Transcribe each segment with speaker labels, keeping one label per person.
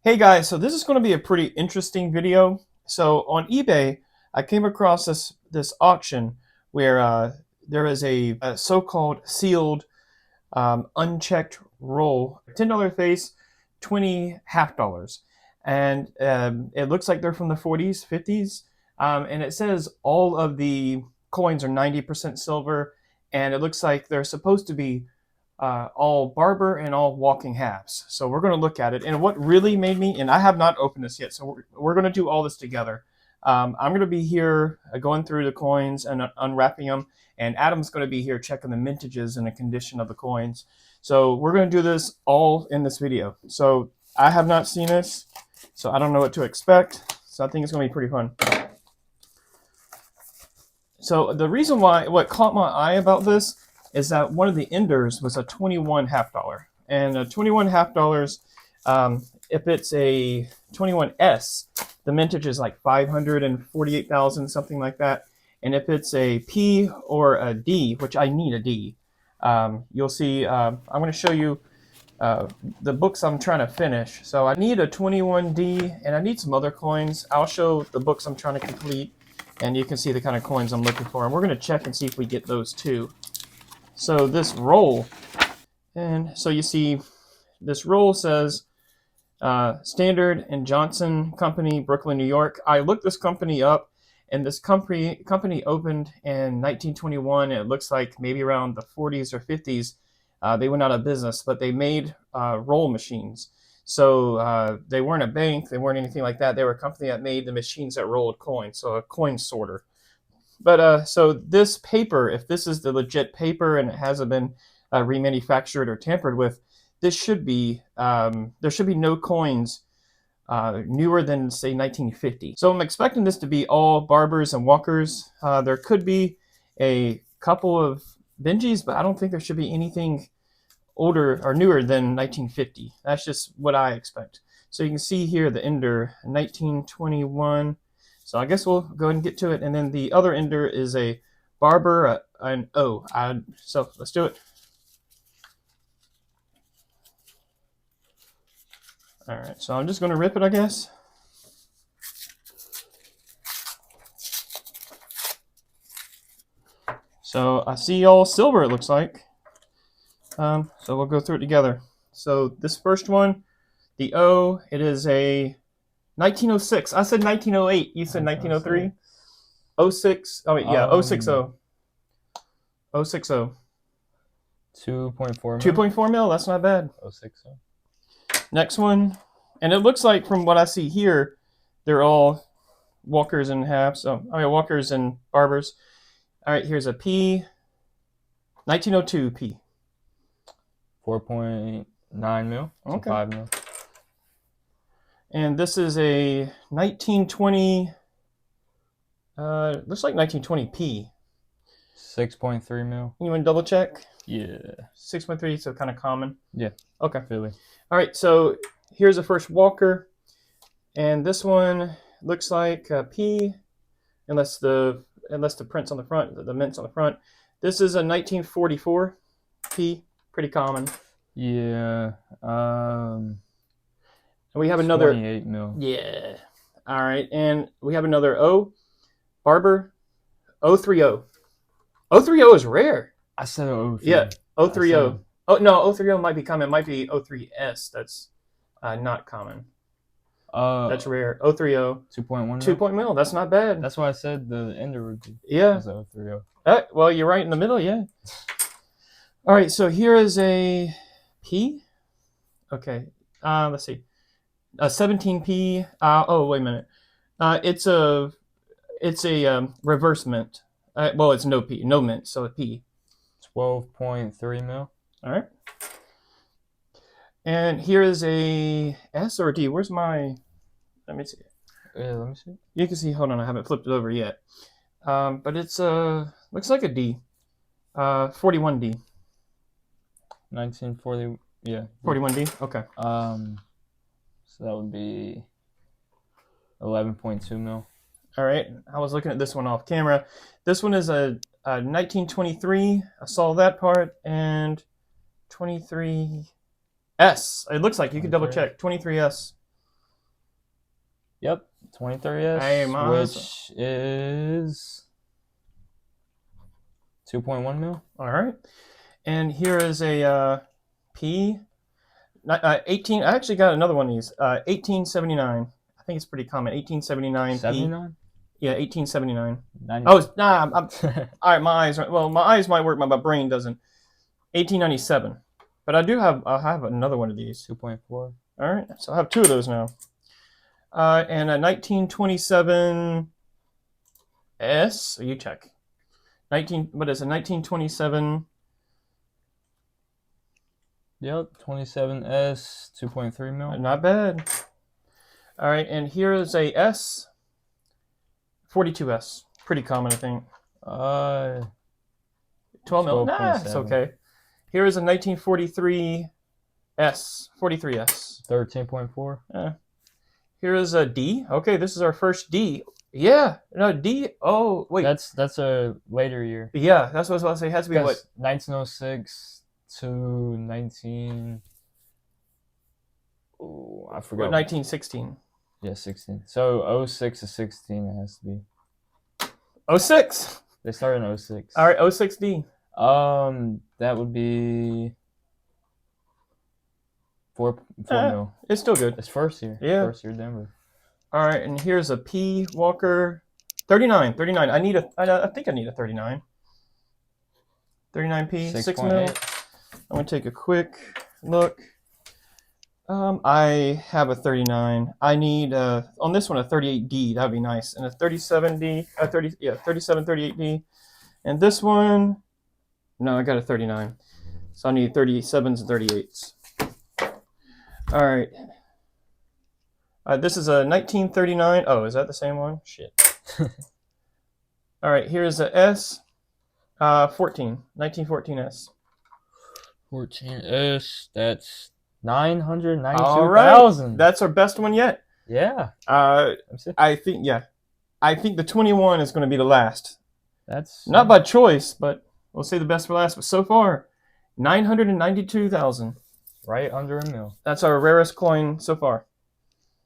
Speaker 1: Hey guys, so this is going to be a pretty interesting video. So on eBay, I came across this auction where there is a so-called sealed unchecked roll, $10 face, 20 half dollars, and it looks like they're from the 40s, 50s, and it says all of the coins are 90% silver, and it looks like they're supposed to be all Barber and all walking halves. So we're going to look at it. And what really made me, and I have not opened this yet, so we're going to do all this together. I'm going to be here going through the coins and unwrapping them, and Adam's going to be here checking the mintages and the condition of the coins. So we're going to do this all in this video. So I have not seen this, so I don't know what to expect. So I think it's going to be pretty fun. So the reason why, what caught my eye about this is that one of the enders was a 21 half dollar. And a 21 half dollars, if it's a 21S, the mintage is like 548,000, something like that. And if it's a P or a D, which I need a D, you'll see, I'm going to show you the books I'm trying to finish. So I need a 21D and I need some other coins. I'll show the books I'm trying to complete, and you can see the kind of coins I'm looking for. And we're going to check and see if we get those too. So this roll, and so you see this roll says Standard and Johnson Company, Brooklyn, New York. I looked this company up, and this company opened in 1921. It looks like maybe around the 40s or 50s. They went out of business, but they made roll machines. So they weren't a bank, they weren't anything like that. They were a company that made the machines that rolled coins, so a coin sorter. But so this paper, if this is the legit paper and it hasn't been remanufactured or tampered with, this should be there should be no coins newer than say 1950. So I'm expecting this to be all Barbers and Walkers. There could be a couple of Benjis, but I don't think there should be anything older or newer than 1950. That's just what I expect. So you can see here the ender 1921. So I guess we'll go ahead and get to it. And then the other ender is a Barber, an O. So let's do it. All right, so I'm just going to rip it, I guess. So I see all silver, it looks like. So we'll go through it together. So this first one, the O, it is a 1906. I said 1908. You said 1903? 06. Oh, wait, yeah, 060. 060.
Speaker 2: 2.4 mil.
Speaker 1: 2.4 mil, that's not bad.
Speaker 2: 060.
Speaker 1: Next one, and it looks like from what I see here, they're all Walkers and halves. So, I mean, Walkers and Barbers. All right, here's a P, 1902 P.
Speaker 2: 4.9 mil.
Speaker 1: Okay.
Speaker 2: 5 mil.
Speaker 1: And this is a 1920, looks like 1920 P.
Speaker 2: 6.3 mil.
Speaker 1: You want to double check?
Speaker 2: Yeah.
Speaker 1: 6.3, so kind of common.
Speaker 2: Yeah.
Speaker 1: Okay.
Speaker 2: Philly.
Speaker 1: All right, so here's the first Walker, and this one looks like a P, unless the print's on the front, the mint's on the front. This is a 1944 P, pretty common.
Speaker 2: Yeah.
Speaker 1: And we have another
Speaker 2: 28 mil.
Speaker 1: Yeah. All right, and we have another O, Barber, 030. 030 is rare.
Speaker 2: I said 03.
Speaker 1: Yeah, 030. Oh, no, 030 might be common. It might be 03S. That's not common. That's rare. 030.
Speaker 2: 2.1 mil.
Speaker 1: 2 mil. That's not bad.
Speaker 2: That's why I said the ender would be.
Speaker 1: Yeah.
Speaker 2: 030.
Speaker 1: Well, you're right in the middle, yeah. All right, so here is a P. Okay, let's see. A 17P. Oh, wait a minute. It's a reverse mint. Well, it's no P, no mint, so a P.
Speaker 2: 12.3 mil.
Speaker 1: All right. And here is a S or a D. Where's my? Let me see.
Speaker 2: Yeah, let me see.
Speaker 1: You can see. Hold on, I haven't flipped it over yet. But it's looks like a D. 41D.
Speaker 2: 1940. Yeah.
Speaker 1: 41D. Okay.
Speaker 2: So that would be 11.2 mil.
Speaker 1: All right. I was looking at this one off camera. This one is a 1923. I saw that part, and 23S. It looks like you can double check. 23S.
Speaker 2: Yep, 23S,
Speaker 1: Hey, Maz.
Speaker 2: which is 2.1 mil.
Speaker 1: All right. And here is a P. 18. I actually got another one of these. 1879. I think it's pretty common. 1879 P.
Speaker 2: 79?
Speaker 1: Yeah, 1879.
Speaker 2: 90.
Speaker 1: Oh, nah. All right, my eyes. Well, my eyes might work, but my brain doesn't. 1897. But I do have. I have another one of these.
Speaker 2: 2.4.
Speaker 1: All right, so I have two of those now. And a 1927 S. So you check. 19. What is it? 1927.
Speaker 2: Yep, 27S, 2.3 mil.
Speaker 1: Not bad. All right, and here is a S. 42S. Pretty common, I think. 12 mil. Nah, it's okay. Here is a 1943 S. 43S.
Speaker 2: 13.4.
Speaker 1: Here is a D. Okay, this is our first D. Yeah, no D. Oh wait,
Speaker 2: That's a later year.
Speaker 1: yeah, that's what I was about to say. It has to be what?
Speaker 2: 1906 to 19. Oh, I forgot.
Speaker 1: 1916.
Speaker 2: Yeah, 16. So 06 to 16 it has to be.
Speaker 1: 06.
Speaker 2: They started in 06.
Speaker 1: All right, 06D.
Speaker 2: That would be 4 mil.
Speaker 1: It's still good.
Speaker 2: It's first year.
Speaker 1: Yeah.
Speaker 2: First year Denver.
Speaker 1: All right, and here's a P Walker. 39. 39. I need a. I think I need a 39. 39P. 6 mil. I'm gonna take a quick look. I have a 39. I need on this one a 38D. That'd be nice, and a 37D. 37, 38D. And this one, no, I got a 39. So I need 37s and 38s. All right. This is a 1939. Oh, is that the same one? Shit. All right, here's a S. 14. 1914S.
Speaker 2: 14S. That's 992,000.
Speaker 1: All right. That's our best one yet.
Speaker 2: Yeah.
Speaker 1: I think, yeah. I think the 21 is going to be the last.
Speaker 2: That's
Speaker 1: not by choice, but we'll say the best for last. But so far, 992,000.
Speaker 2: Right under a mil.
Speaker 1: That's our rarest coin so far.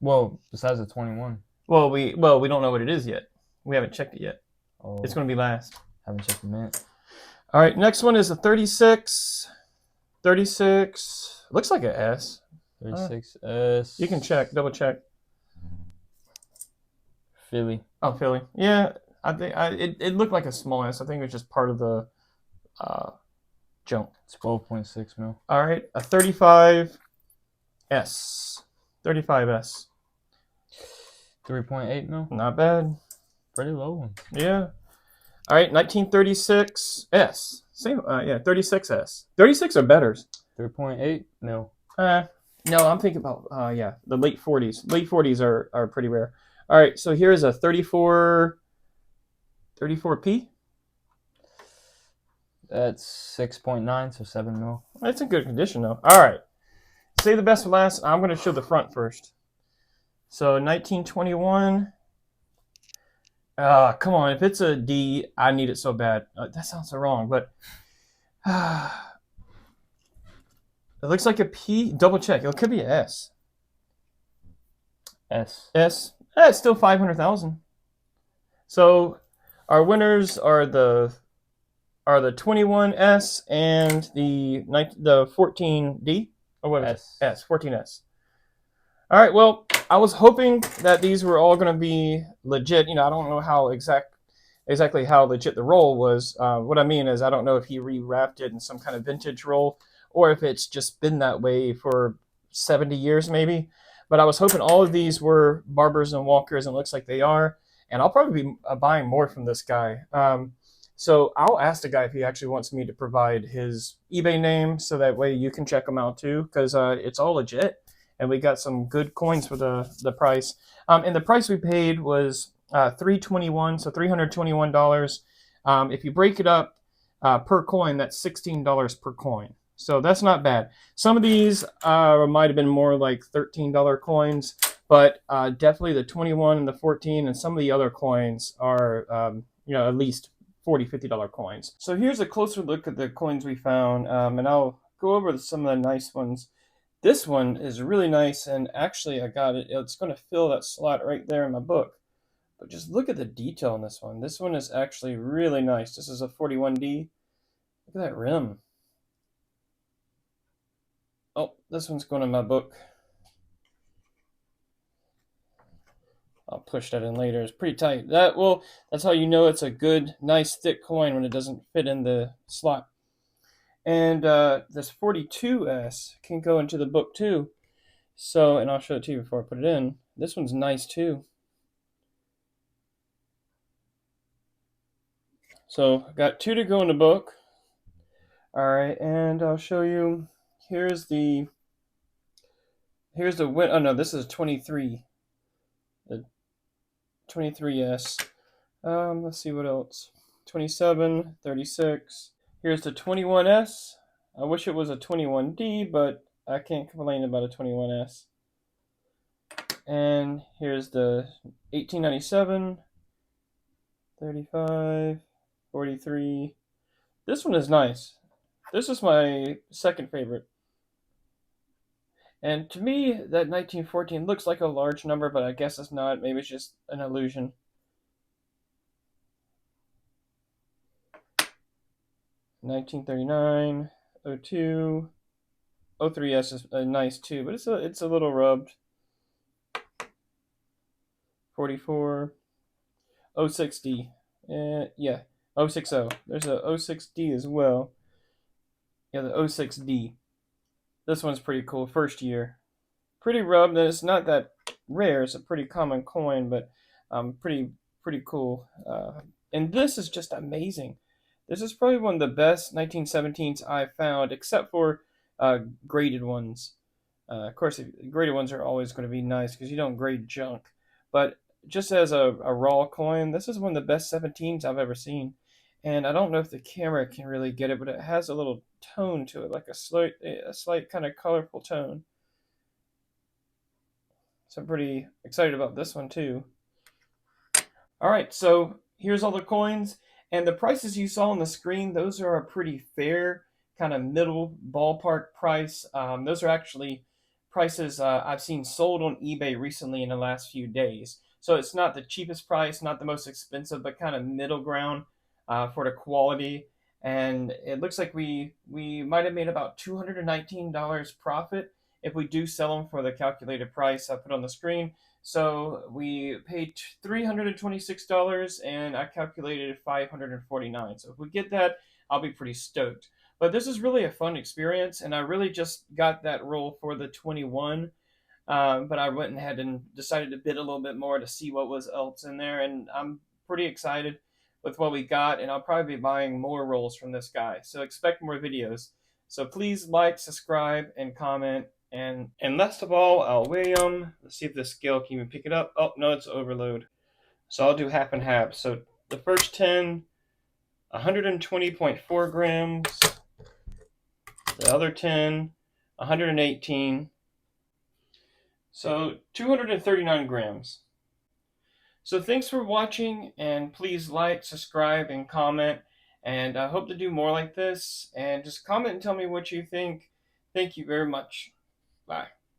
Speaker 2: Well, besides the 21.
Speaker 1: Well, we don't know what it is yet. We haven't checked it yet.
Speaker 2: Oh,
Speaker 1: it's going to be last.
Speaker 2: Haven't checked the mint.
Speaker 1: All right, next one is a 36. 36. Looks like a S.
Speaker 2: 36S.
Speaker 1: You can check, double check.
Speaker 2: Philly.
Speaker 1: Oh, Philly. Yeah, I think it looked like a small S. I think it was just part of the junk.
Speaker 2: It's 12.6 mil.
Speaker 1: All right, a 35S. 35S.
Speaker 2: 3.8 mil.
Speaker 1: Not bad.
Speaker 2: Pretty low one.
Speaker 1: Yeah. All right, 1936S. Same. Yeah, 36S. 36 are better.
Speaker 2: 3.8 mil.
Speaker 1: No, I'm thinking about the late 40s. Late 40s are pretty rare. All right, so here's a 34P.
Speaker 2: That's 6.9, so 7 mil.
Speaker 1: It's in good condition though. All right, say the best for last. I'm going to show the front first. So 1921. Come on, if it's a D, I need it so bad. That sounds so wrong, but it looks like a P. Double check. It could be an S.
Speaker 2: S.
Speaker 1: It's still 500,000. So our winners are the 21S and the 14D. Or what is it? S. 14S. All right. Well, I was hoping that these were all going to be legit. I don't know how exactly how legit the roll was. What I mean is, I don't know if he rewrapped it in some kind of vintage roll, or if it's just been that way for 70 years maybe. But I was hoping all of these were Barbers and Walkers, and it looks like they are. And I'll probably be buying more from this guy. So I'll ask the guy if he actually wants me to provide his eBay name, so that way you can check them out too, because it's all legit. And we got some good coins for the price. And the price we paid was $321, so $321. If you break it up per coin, that's $16 per coin. So that's not bad. Some of these might have been more like $13 coins, but definitely the 21 and the 14 and some of the other coins are at least $40, $50 coins. So here's a closer look at the coins we found, and I'll go over some of the nice ones This one is really nice, and actually I got it. It's going to fill that slot right there in my book. But just look at the detail on this one. This one is actually really nice. This is a 41D. Look at that rim. Oh, this one's going in my book. I'll push that in later. It's pretty tight. That's how you know it's a good, nice, thick coin when it doesn't fit in the slot. And this 42S can go into the book too. So, and I'll show it to you before I put it in. This one's nice too. So, I've got two to go in the book. All right, and I'll show you. Here's the win. Oh no, this is 23. The 23S. Let's see what else. 27, 36. Here's the 21S. I wish it was a 21D, but I can't complain about a 21S. And here's the 1897, 35, 43. This one is nice. This is my second favorite. And to me, that 1914 looks like a large number, but I guess it's not. Maybe it's just an illusion. $1939, 02, 03S is nice too, but it's a little rubbed. 44, 06D, yeah, 060. There's a 06D as well. Yeah, the 06D. This one's pretty cool. First year, pretty rubbed. And it's not that rare. It's a pretty common coin, but pretty cool. And this is just amazing. This is probably one of the best 1917s I've found, except for graded ones. Of course, graded ones are always going to be nice because you don't grade junk. But just as a raw coin, this is one of the best 17s I've ever seen. And I don't know if the camera can really get it, but it has a little tone to it, like a slight kind of colorful tone. So I'm pretty excited about this one too. All right, so here's all the coins, and the prices you saw on the screen, those are a pretty fair kind of middle ballpark price. Those are actually prices I've seen sold on eBay recently in the last few days. So it's not the cheapest price, not the most expensive, but kind of middle ground for the quality. And it looks like we might have made about $219 profit if we do sell them for the calculated price I put on the screen. So we paid $326, and I calculated $549. So if we get that, I'll be pretty stoked. But this is really a fun experience, and I really just got that roll for the 21. But I went ahead and decided to bid a little bit more to see what was else in there, and I'm pretty excited with what we got, and I'll probably be buying more rolls from this guy. So expect more videos. So please like, subscribe, and comment. And last of all, I'll weigh them. Let's see if the scale can even pick it up. Oh, no, it's overload. So I'll do half and half. So the first 10, 120.4 grams. The other 10, 118. So 239 grams. So thanks for watching, and please like, subscribe, and comment. And I hope to do more like this. And just comment and tell me what you think. Thank you very much. Bye.